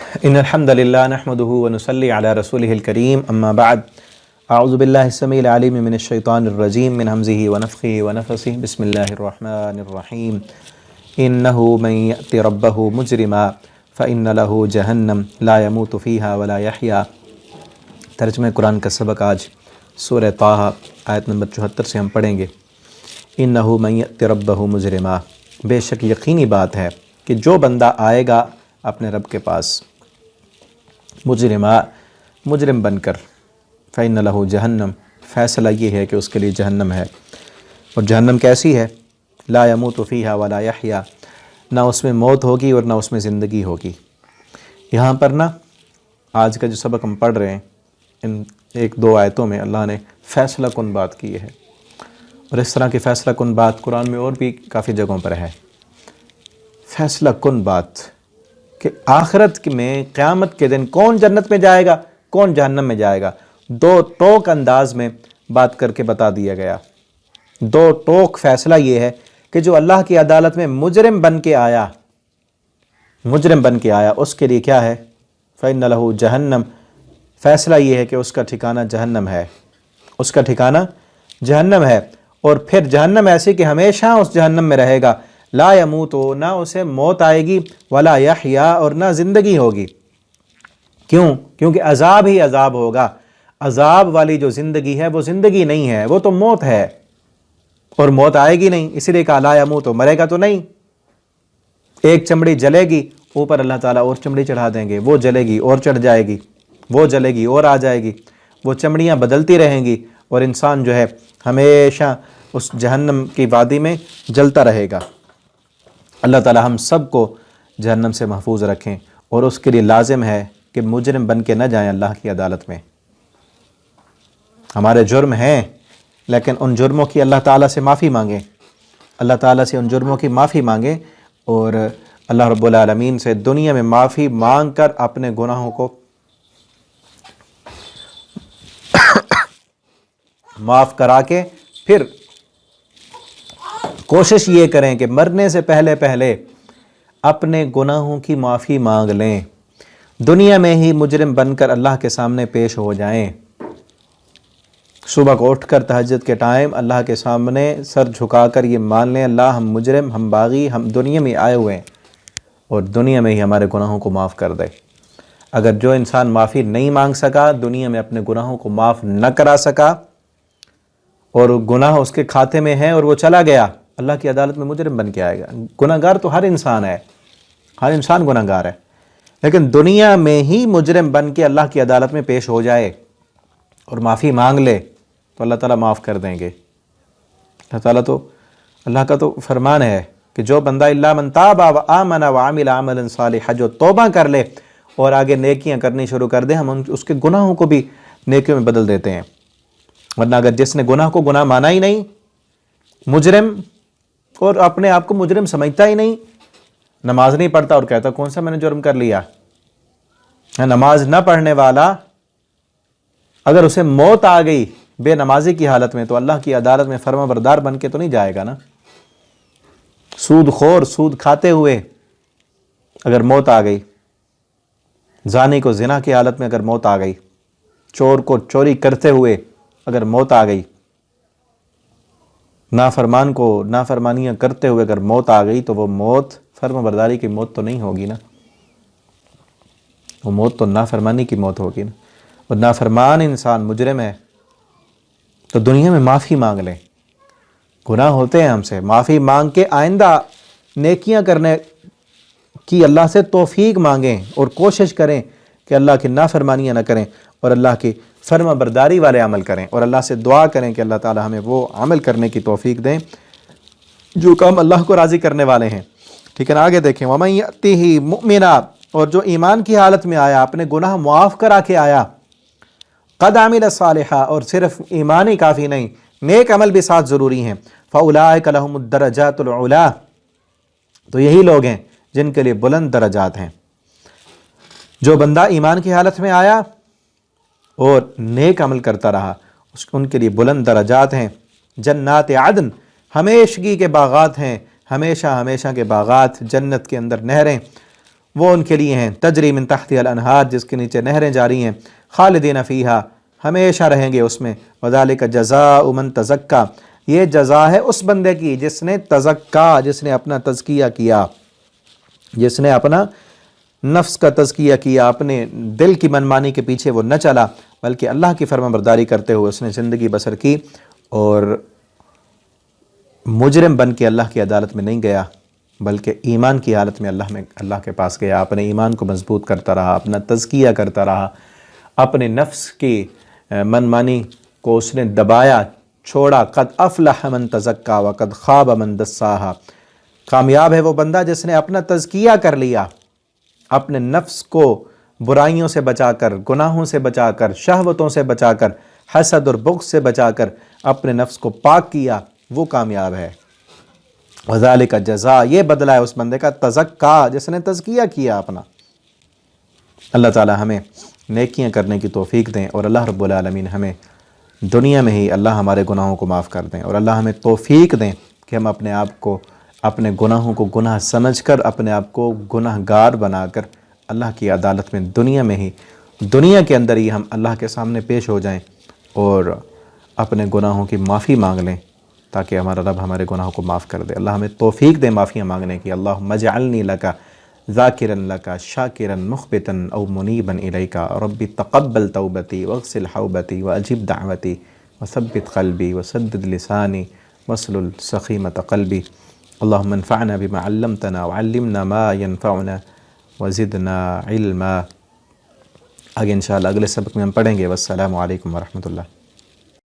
ان الحمد للہ نحمده ونصلی علی رسولہ الکریم اما بعد اعوذ باللہ السمیع العلیم من الشیطان الرجیم من ہمزہ ونفخہ ونفثہ بسم اللہ الرحمن الرحیم انہ من یأت ربہ مجرما فإن له جہنم لا يموت فیہا ولا یحیا۔ ترجمہ قرآن کا سبق آج سورہ طٰہٰ آیت نمبر 74 سے ہم پڑھیں گے۔ انہ من یأت ربہ مجرما، بے شک یقینی بات ہے کہ جو بندہ آئے گا اپنے رب کے پاس مجرم بن کر، فإن له جہنم، فیصلہ یہ ہے کہ اس کے لیے جہنم ہے، اور جہنم کیسی ہے؟ لا يموت فیہا ولا یحیا، نہ اس میں موت ہوگی اور نہ اس میں زندگی ہوگی۔ یہاں پر نا آج کا جو سبق ہم پڑھ رہے ہیں، ان ایک دو آیتوں میں اللہ نے فیصلہ کن بات کی ہے، اور اس طرح کی فیصلہ کن بات قرآن میں اور بھی کافی جگہوں پر ہے۔ فیصلہ کن بات کہ آخرت میں قیامت کے دن کون جنت میں جائے گا، کون جہنم میں جائے گا، دو ٹوک انداز میں بات کر کے بتا دیا گیا۔ دو ٹوک فیصلہ یہ ہے کہ جو اللہ کی عدالت میں مجرم بن کے آیا اس کے لیے کیا ہے؟ فإن له جہنم، فیصلہ یہ ہے کہ اس کا ٹھکانہ جہنم ہے، اس کا ٹھکانہ جہنم ہے، اور پھر جہنم ایسی کہ ہمیشہ اس جہنم میں رہے گا۔ لا يموت، نہ اسے موت آئے گی، ولا یحیا، اور نہ زندگی ہوگی۔ کیوں؟ کیونکہ عذاب ہی عذاب ہوگا۔ عذاب والی جو زندگی ہے وہ زندگی نہیں ہے، وہ تو موت ہے، اور موت آئے گی نہیں، اسی لیے کہا لا يموت، مرے گا تو نہیں۔ ایک چمڑی جلے گی، اوپر اللہ تعالیٰ اور چمڑی چڑھا دیں گے، وہ جلے گی اور چڑھ جائے گی، وہ جلے گی اور آ جائے گی، وہ چمڑیاں بدلتی رہیں گی، اور انسان جو ہے ہمیشہ اس جہنم کی وادی میں جلتا رہے گا۔ اللہ تعالیٰ ہم سب کو جہنم سے محفوظ رکھیں، اور اس کے لیے لازم ہے کہ مجرم بن کے نہ جائیں اللہ کی عدالت میں۔ ہمارے جرم ہیں، لیکن ان جرموں کی اللہ تعالیٰ سے معافی مانگیں، اللہ تعالیٰ سے ان جرموں کی معافی مانگیں، اور اللہ رب العالمین سے دنیا میں معافی مانگ کر اپنے گناہوں کو معاف کرا کے پھر کوشش یہ کریں کہ مرنے سے پہلے اپنے گناہوں کی معافی مانگ لیں، دنیا میں ہی مجرم بن کر اللہ کے سامنے پیش ہو جائیں۔ صبح کو اٹھ کر تہجد کے ٹائم اللہ کے سامنے سر جھکا کر یہ مان لیں، اللہ ہم مجرم، ہم باغی، ہم دنیا میں آئے ہوئے ہیں، اور دنیا میں ہی ہمارے گناہوں کو معاف کر دے۔ اگر جو انسان معافی نہیں مانگ سکا، دنیا میں اپنے گناہوں کو معاف نہ کرا سکا، اور گناہ اس کے کھاتے میں ہے اور وہ چلا گیا، اللہ کی عدالت میں مجرم بن کے آئے گا۔ گناہ گار تو ہر انسان ہے، ہر انسان گناہ گار ہے، لیکن دنیا میں ہی مجرم بن کے اللہ کی عدالت میں پیش ہو جائے اور معافی مانگ لے تو اللہ تعالیٰ معاف کر دیں گے۔ اللہ کا تو فرمان ہے کہ جو بندہ الا من تاب وآمن وعمل عملا صالحا، جو توبہ کر لے اور آگے نیکیاں کرنی شروع کر دے، ہم اس کے گناہوں کو بھی نیکیوں میں بدل دیتے ہیں۔ ورنہ اگر جس نے گناہ کو گناہ مانا ہی نہیں، مجرم، اور اپنے آپ کو مجرم سمجھتا ہی نہیں، نماز نہیں پڑھتا اور کہتا کون سا میں نے جرم کر لیا، نماز نہ پڑھنے والا اگر اسے موت آ گئی بے نمازی کی حالت میں، تو اللہ کی عدالت میں فرما بردار بن کے تو نہیں جائے گا نا۔ سود خور، سود کھاتے ہوئے اگر موت آ گئی، زانی کو زنا کی حالت میں اگر موت آ گئی، چور کو چوری کرتے ہوئے اگر موت آ گئی، نافرمان کو نافرمانیاں کرتے ہوئے اگر موت آ گئی، تو وہ موت فرما برداری کی موت تو نہیں ہوگی نا، وہ موت تو نافرمانی کی موت ہوگی نا۔ اور نافرمان انسان مجرم ہے تو دنیا میں معافی مانگ لیں، گناہ ہوتے ہیں ہم سے، معافی مانگ کے آئندہ نیکیاں کرنے کی اللہ سے توفیق مانگیں، اور کوشش کریں کہ اللہ کی نافرمانیاں نہ کریں اور اللہ کی فرما برداری والے عمل کریں، اور اللہ سے دعا کریں کہ اللہ تعالی ہمیں وہ عمل کرنے کی توفیق دیں جو کام اللہ کو راضی کرنے والے ہیں۔ ٹھیک ہے نا، آگے دیکھیں، وَمَن يَأْتِهِ مُؤْمِنًا، اور جو ایمان کی حالت میں آیا، اپنے گناہ معاف کرا کے آیا، قد عمل صالحا، اور صرف ایمان ہی کافی نہیں، نیک عمل بھی ساتھ ضروری ہیں، فَأُولَٰئِكَ لَهُمُ الدَّرَجَاتُ الْعُلَىٰ، تو یہی لوگ ہیں جن کے لیے بلند درجات ہیں۔ جو بندہ ایمان کی حالت میں آیا اور نیک عمل کرتا رہا، ان کے لیے بلند درجات ہیں۔ جنات عدن، ہمیشگی کے باغات ہیں، ہمیشہ کے باغات، جنت کے اندر نہریں، وہ ان کے لیے ہیں تجری من تحتها الانہار، جس کے نیچے نہریں جاری ہیں، خالدین فیہا، ہمیشہ رہیں گے اس میں، وذالک جزاء من تزکا، یہ جزا ہے اس بندے کی جس نے تزکا، جس نے اپنا تزکیہ کیا، جس نے اپنا نفس کا تزکیہ کیا، اپنے دل کی منمانی کے پیچھے وہ نہ چلا بلکہ اللہ کی فرما برداری کرتے ہوئے اس نے زندگی بسر کی، اور مجرم بن کے اللہ کی عدالت میں نہیں گیا بلکہ ایمان کی حالت میں اللہ کے پاس گیا، اپنے ایمان کو مضبوط کرتا رہا، اپنا تزکیہ کرتا رہا، اپنے نفس کی منمانی کو اس نے دبایا، چھوڑا۔ قد افلح من تزکا وقد خاب من دساہا، کامیاب ہے وہ بندہ جس نے اپنا تزکیہ کر لیا، اپنے نفس کو برائیوں سے بچا کر، گناہوں سے بچا کر، شہوتوں سے بچا کر، حسد اور بغض سے بچا کر اپنے نفس کو پاک کیا، وہ کامیاب ہے۔ وذالک جزاء، یہ بدلہ ہے اس بندے کا تزکا جس نے تزکیہ کیا اپنا۔ اللہ تعالی ہمیں نیکیاں کرنے کی توفیق دیں، اور اللہ رب العالمین ہمیں دنیا میں ہی اللہ ہمارے گناہوں کو معاف کر دیں، اور اللہ ہمیں توفیق دیں کہ ہم اپنے آپ کو، اپنے گناہوں کو گناہ سمجھ کر، اپنے آپ کو گناہ گار بنا کر اللہ کی عدالت میں دنیا کے اندر ہی ہم اللہ کے سامنے پیش ہو جائیں اور اپنے گناہوں کی معافی مانگ لیں، تاکہ ہمارا رب ہمارے گناہوں کو معاف کر دے۔ اللہ ہمیں توفیق دے معافیاں مانگنے کی۔ اللہم اجعلنی لکا ذاکرا لکا شاکرا مخبتا او منیبا الیکا، رب تقبل توبتی واغسل حوبتی واجب دعوتی وثبت قلبی وسدد لسانی واسلل سخیمة قلبی۔ اللہم انفعنا بما علمتنا وعلمنا ما ينفعنا وزدنا علما۔ آگے انشاءاللہ اگلے سبق میں ہم پڑھیں گے۔ والسلام علیکم ورحمۃ اللہ۔